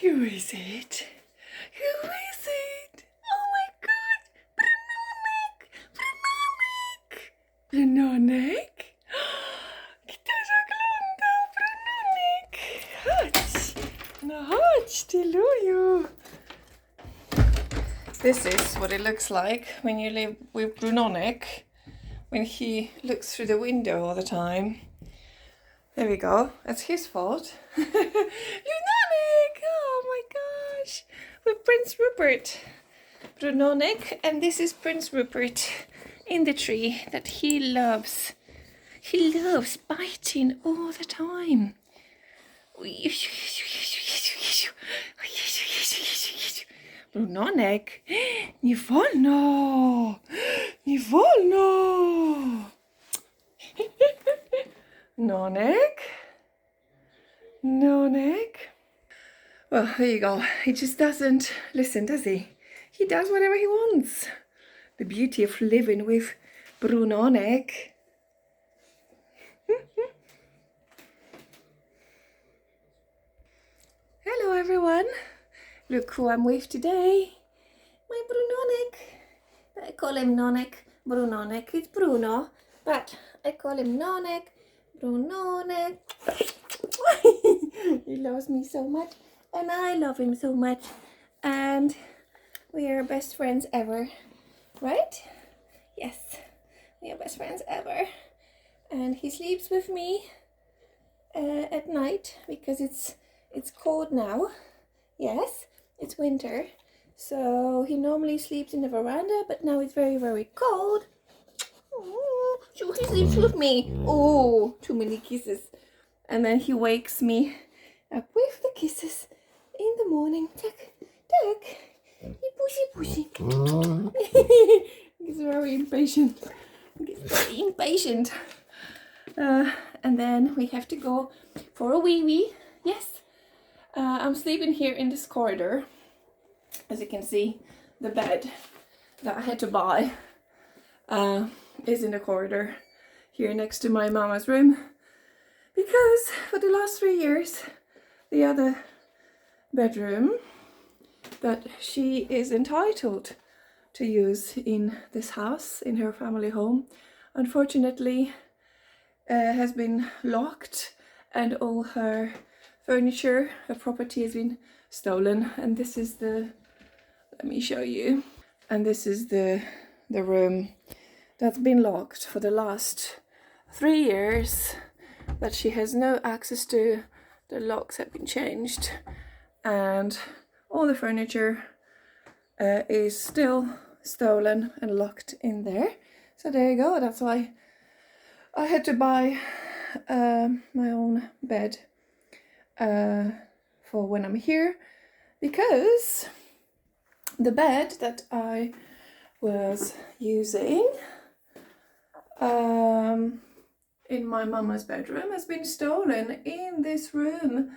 Who is it? Who is it? Oh my god! Brunonek! Brunonek! Kto zaglądał? Brunonek! Chodź! No chodź, ty luju! This is what it looks like when you live with Brunonek, when he looks through the window all the time. There we go. That's his fault. Brunonek! Oh my gosh! With Prince Rupert. Brunonek, and this is Prince Rupert in the tree that he loves. He loves biting all the time. Brunonek, nie wolno! Nie wolno! Nonek? Nonek? Well, there you go. He just doesn't listen, does he? He does whatever he wants. The beauty of living with Brunonek. Hello everyone. Look who I'm with today. My Brunonek. I call him Nonek. Brunonek. It's Bruno, but I call him Nonek. Brunonek. He loves me so much, and I love him so much, and we are best friends ever, right? Yes, we are best friends ever. And he sleeps with me at night because it's cold now. Yes, it's winter, so he normally sleeps in the veranda, but now it's very, very cold. So he sleeps with me. Oh, too many kisses. And then he wakes me up with the kisses in the morning. Tuck, tuck. Pushy, pushy. He's very impatient. He's very impatient. And then we have to go for a wee-wee. Yes. I'm sleeping here in this corridor. As you can see, the bed that I had to buy is in the corridor here next to my mama's room, because for the last 3 years the other bedroom that she is entitled to use in this house, in her family home, unfortunately has been locked, and all her furniture, her property has been stolen. And this is the, let me show you, and this is the room that's been locked for the last 3 years, that she has no access to. The locks have been changed, and all the furniture is still stolen and locked in there. So there you go. That's why I had to buy my own bed for when I'm here, because the bed that I was using in my mama's bedroom has been stolen in this room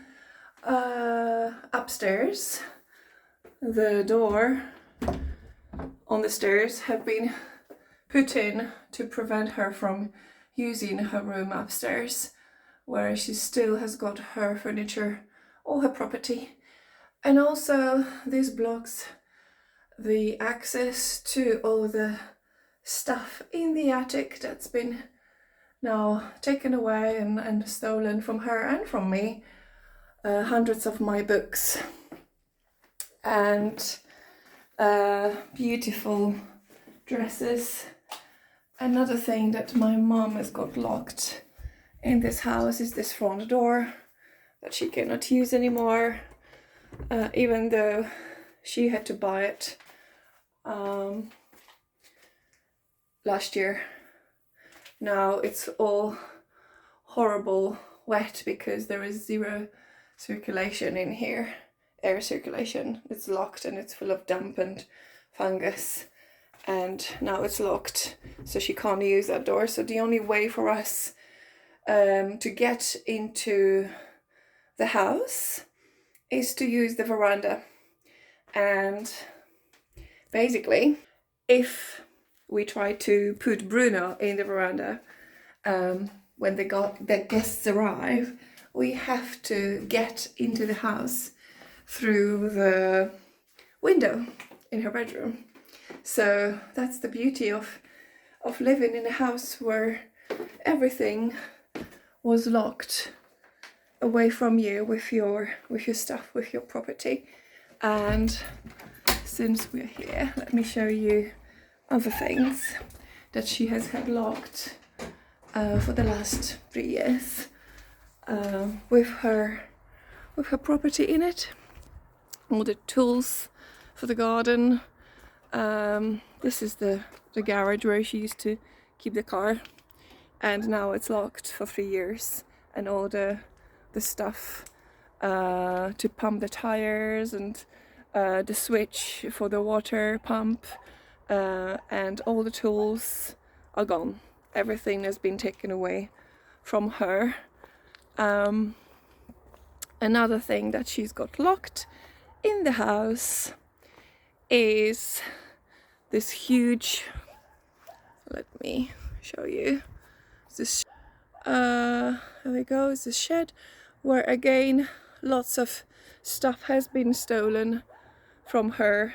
upstairs. The door on the stairs have been put in to prevent her from using her room upstairs, where she still has got her furniture, all her property. And also this blocks the access to all the stuff in the attic that's been now taken away and stolen from her and from me. Hundreds of my books and beautiful dresses. Another thing that my mom has got locked in this house is this front door that she cannot use anymore, even though she had to buy it last year. Now it's all horrible wet because there is zero circulation in here, air circulation. It's locked and it's full of damp and fungus, and now it's locked, so she can't use that door. So the only way for us to get into the house is to use the veranda. And basically, if we try to put Bruno in the veranda when the guests arrive, we have to get into the house through the window in her bedroom. So that's the beauty of living in a house where everything was locked away from you with your stuff, with your property. And since we're here, let me show you other things that she has had locked for the last 3 years with her property in it. All the tools for the garden. This is the garage where she used to keep the car, and now it's locked for 3 years, and all the stuff to pump the tires, and the switch for the water pump, and all the tools are gone. Everything has been taken away from her. Another thing that she's got locked in the house is this huge, let me show you, this there we go, is this shed where again lots of stuff has been stolen from her.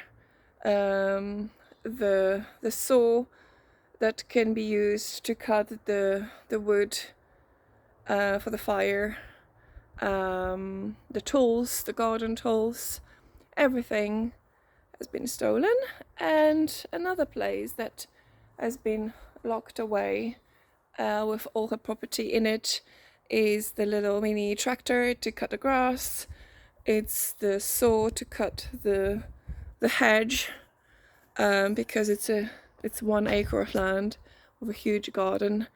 The saw that can be used to cut the wood for the fire, the tools, the garden tools, everything has been stolen. And another place that has been locked away with all her property in it is the little mini tractor to cut the grass. It's the saw to cut the hedge, because it's 1 acre of land with a huge garden,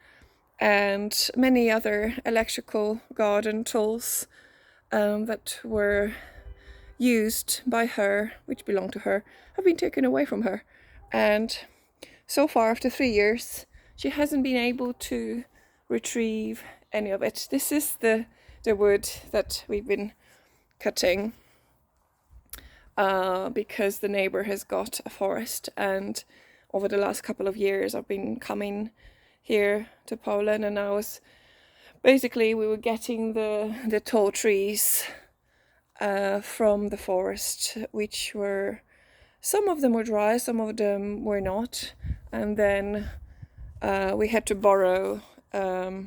and many other electrical garden tools that were used by her, which belong to her, have been taken away from her. And so far, after 3 years, she hasn't been able to retrieve any of it. This is the wood that we've been cutting because the neighbor has got a forest, and over the last couple of years I've been coming here to Poland, and we were getting the tall trees from the forest, which were, some of them were dry, some of them were not, and then we had to borrow a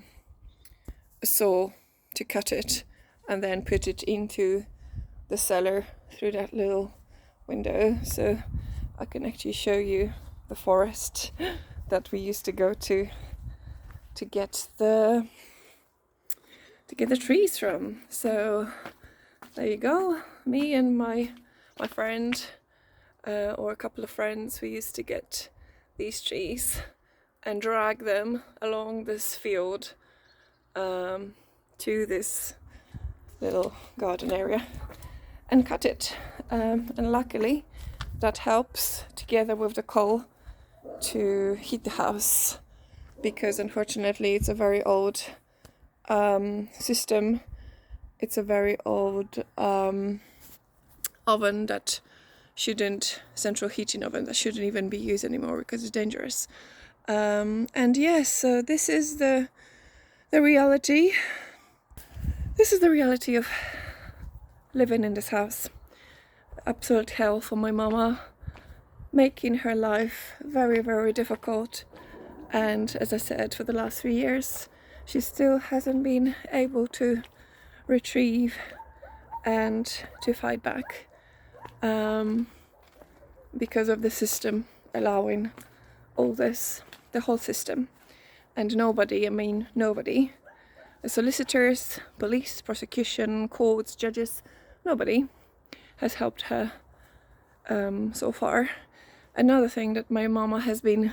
saw to cut it and then put it into the cellar through that little window. So I can actually show you the forest that we used to go to get the trees from. So there you go, me and my friend, or a couple of friends, we used to get these trees and drag them along this field to this little garden area and cut it. And luckily that helps, together with the coal, to heat the house, because unfortunately it's a very old system. It's a very old oven that central heating oven that shouldn't even be used anymore because it's dangerous. And yes, so this is the reality. This is the reality of living in this house. Absolute hell for my mama, making her life very, very difficult. And as I said, for the last 3 years, she still hasn't been able to retrieve and to fight back, because of the system allowing all this, the whole system. And nobody, the solicitors, police, prosecution, courts, judges, nobody has helped her so far. Another thing that my mama has been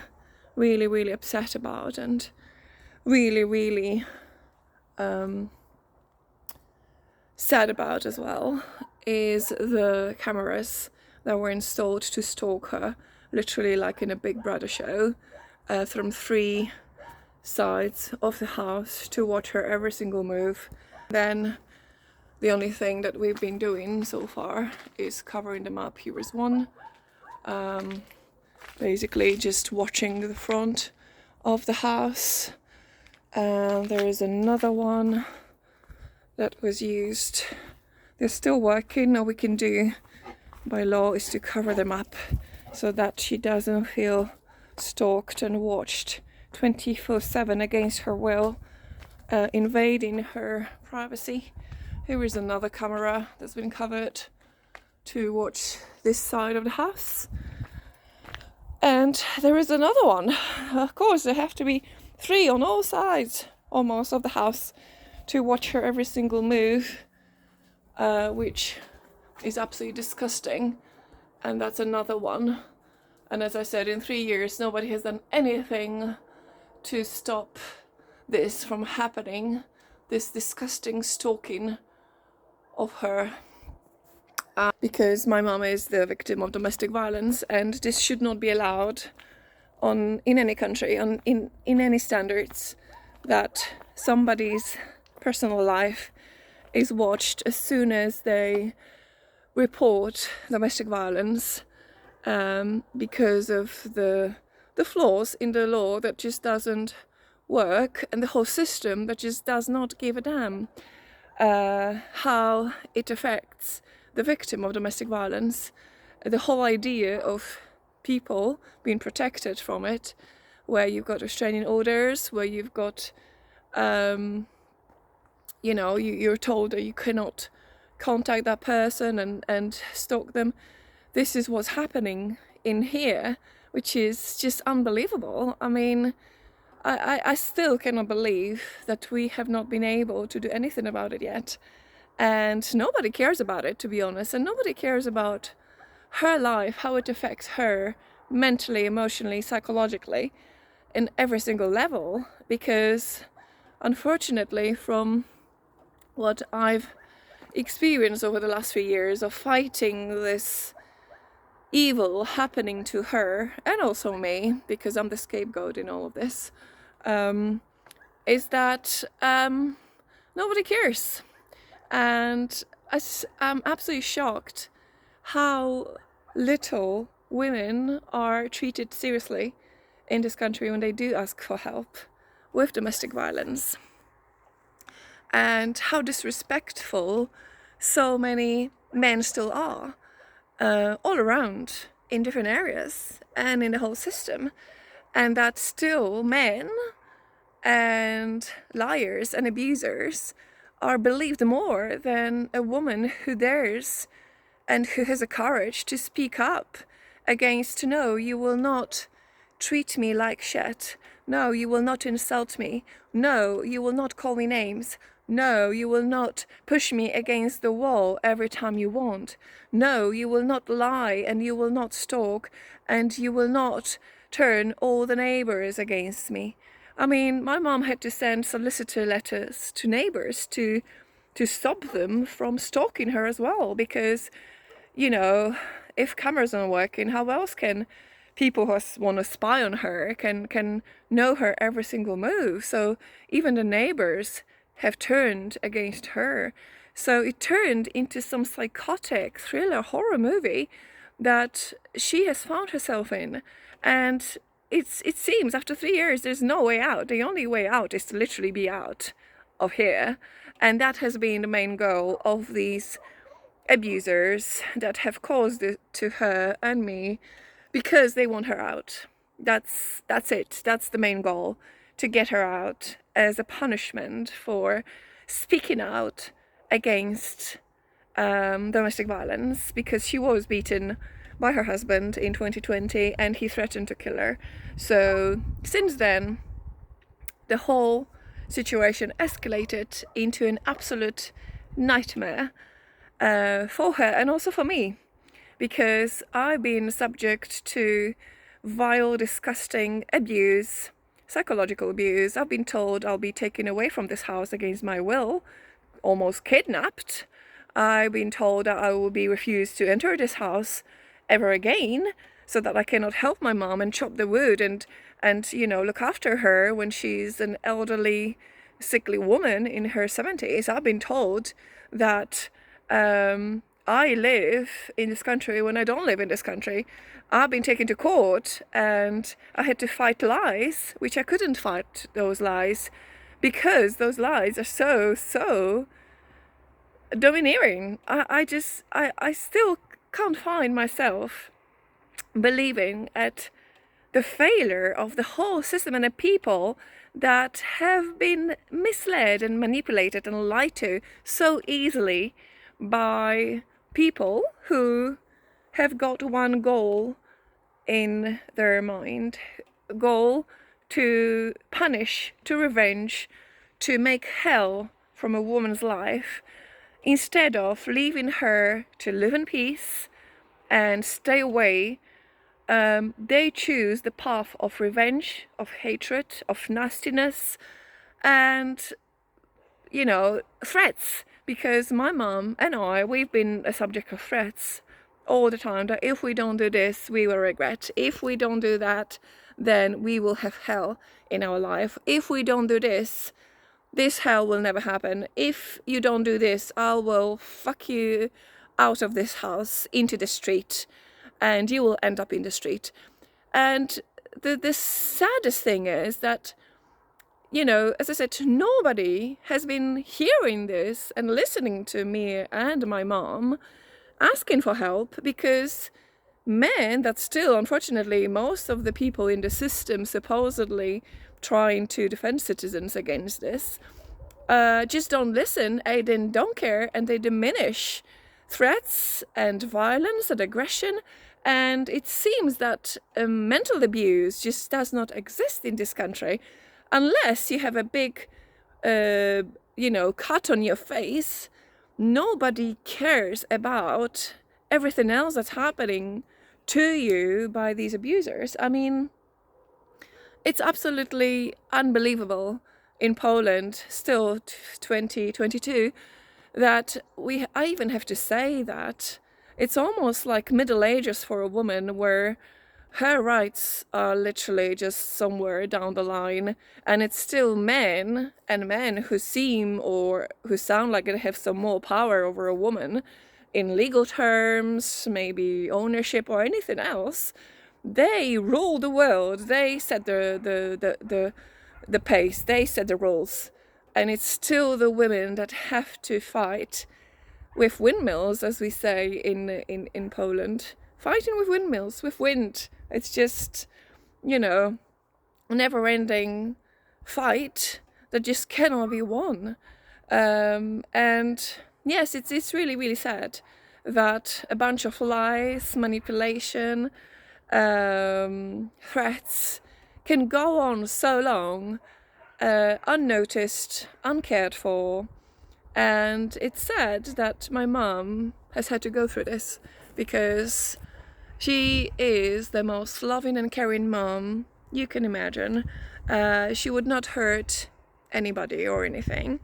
really, really upset about, and really, really sad about as well, is the cameras that were installed to stalk her, literally like in a Big Brother show, from 3 sides of the house to watch her every single move. Then the only thing that we've been doing so far is covering them up. Here is one, basically just watching the front of the house. There is another one that was used. they're still working. All we can do by law is to cover them up so that she doesn't feel stalked and watched 24/7 against her will, invading her privacy. Here is another camera that's been covered to watch this side of the house. And there is another one. Of course, there have to be 3 on all sides almost of the house to watch her every single move, which is absolutely disgusting. And that's another one. And as I said, in 3 years, nobody has done anything to stop this from happening, this disgusting stalking of her. Because my mom is the victim of domestic violence, and this should not be allowed in any country, in any standards, that somebody's personal life is watched as soon as they report domestic violence, because of the flaws in the law that just doesn't work, and the whole system that just does not give a damn how it affects the victim of domestic violence. The whole idea of people being protected from it, where you've got restraining orders, where you've got, you're told that you cannot contact that person and stalk them. This is what's happening in here, which is just unbelievable. I mean, I still cannot believe that we have not been able to do anything about it yet. And nobody cares about it, to be honest. And nobody cares about her life, how it affects her mentally, emotionally, psychologically, in every single level. Because unfortunately, from what I've experienced over the last few years of fighting this evil happening to her, and also me, because I'm the scapegoat in all of this, is that nobody cares. And I'm absolutely shocked how little women are treated seriously in this country when they do ask for help with domestic violence, and how disrespectful so many men still are, all around in different areas and in the whole system, and that still men and liars and abusers are believed more than a woman who dares and who has the courage to speak up against, no, you will not treat me like shit. No, you will not insult me. No, you will not call me names. No, you will not push me against the wall every time you want. No, you will not lie, and you will not stalk, and you will not turn all the neighbors against me. I mean, my mom had to send solicitor letters to neighbors to stop them from stalking her as well, because, if cameras aren't working, how else can people who want to spy on her can know her every single move? So even the neighbors have turned against her. So it turned into some psychotic thriller horror movie that she has found herself in. And it seems after 3 years there's no way out. The only way out is to literally be out of here. And that has been the main goal of these abusers that have caused it to her and me, because they want her out. That's it. That's the main goal, to get her out as a punishment for speaking out against domestic violence, because she was beaten by her husband in 2020 and he threatened to kill her. So since then, the whole situation escalated into an absolute nightmare for her and also for me, because I've been subject to vile, disgusting abuse, psychological abuse. I've been told I'll be taken away from this house against my will, almost kidnapped. I've been told that I will be refused to enter this house ever again, so that I cannot help my mom and chop the wood and look after her when she's an elderly, sickly woman in her 70s. I've been told that I live in this country when I don't live in this country. I've been taken to court and I had to fight lies, which I couldn't fight those lies, because those lies are so domineering. I still can't find myself believing at the failure of the whole system and the people that have been misled and manipulated and lied to so easily by people who have got one goal in their mind, goal to punish, to revenge, to make hell from a woman's life, instead of leaving her to live in peace and stay away. They choose the path of revenge, of hatred, of nastiness, and, you know, threats. Because my mom and I, we've been a subject of threats all the time, that if we don't do this, we will regret. If we don't do that, then we will have hell in our life. If we don't do this, this hell will never happen. If you don't do this, I will fuck you out of this house into the street, and you will end up in the street. And the saddest thing is that, you know, as I said, nobody has been hearing this and listening to me and my mom asking for help, because men, that still, unfortunately, most of the people in the system supposedly trying to defend citizens against this, just don't listen, and then don't care, and they diminish threats and violence and aggression. And it seems that mental abuse just does not exist in this country unless you have a big, cut on your face. Nobody cares about everything else that's happening to you by these abusers. I mean, it's absolutely unbelievable in Poland, still 2022, that I even have to say that it's almost like Middle Ages for a woman, where her rights are literally just somewhere down the line, and it's still men who seem or who sound like they have some more power over a woman in legal terms, maybe ownership or anything else. They rule the world. They set the pace. They set the rules, and it's still the women that have to fight with windmills, as we say in Poland. Fighting with windmills, with wind. It's just, never-ending fight that just cannot be won. And yes, it's really, really sad that a bunch of lies, manipulation, threats can go on so long, unnoticed, uncared for. And it's sad that my mum has had to go through this, because she is the most loving and caring mom you can imagine. She would not hurt anybody or anything.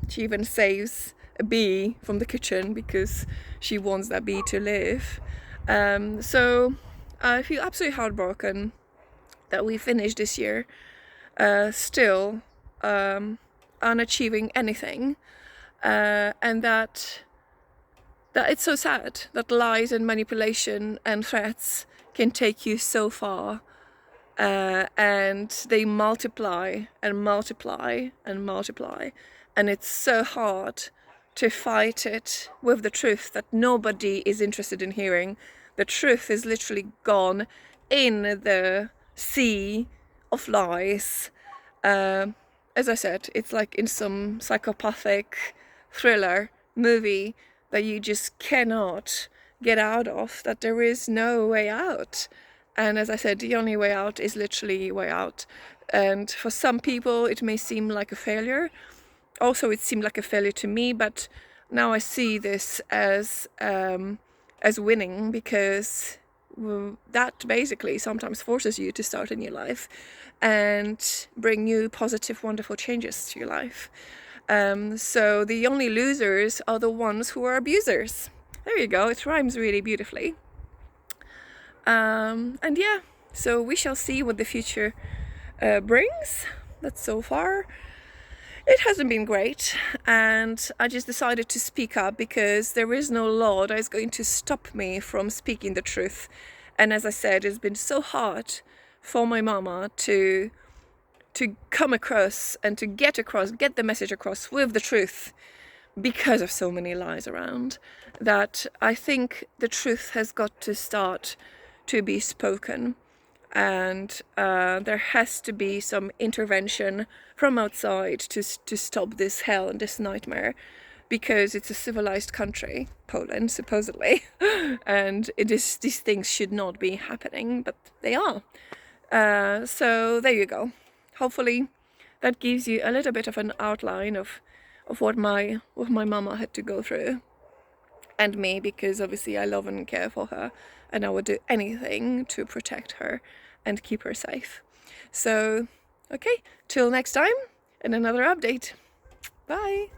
She even saves a bee from the kitchen because she wants that bee to live. So I feel absolutely heartbroken that we finished this year still unachieving anything, and that it's so sad that lies and manipulation and threats can take you so far, and they multiply and multiply and multiply, and it's so hard to fight it with the truth that nobody is interested in hearing. The truth is literally gone in the sea of lies. As I said, it's like in some psychopathic thriller movie that you just cannot get out of, that there is no way out. And as I said, the only way out is literally way out. And for some people it may seem like a failure. Also, it seemed like a failure to me, but now I see this as winning, because that basically sometimes forces you to start a new life and bring new positive, wonderful changes to your life. So the only losers are the ones who are abusers. There you go, it rhymes really beautifully. And yeah, so we shall see what the future brings. But so far it hasn't been great, and I just decided to speak up because there is no law that is going to stop me from speaking the truth. And as I said, it's been so hard for my mama to come across and to get the message across with the truth, because of so many lies around, that I think the truth has got to start to be spoken, and there has to be some intervention from outside to stop this hell and this nightmare, because it's a civilized country, Poland, supposedly, and these things should not be happening, but they are. So there you go. Hopefully that gives you a little bit of an outline of what my mama had to go through, and me, because obviously I love and care for her, and I would do anything to protect her and keep her safe. So, okay, till next time, and another update. Bye!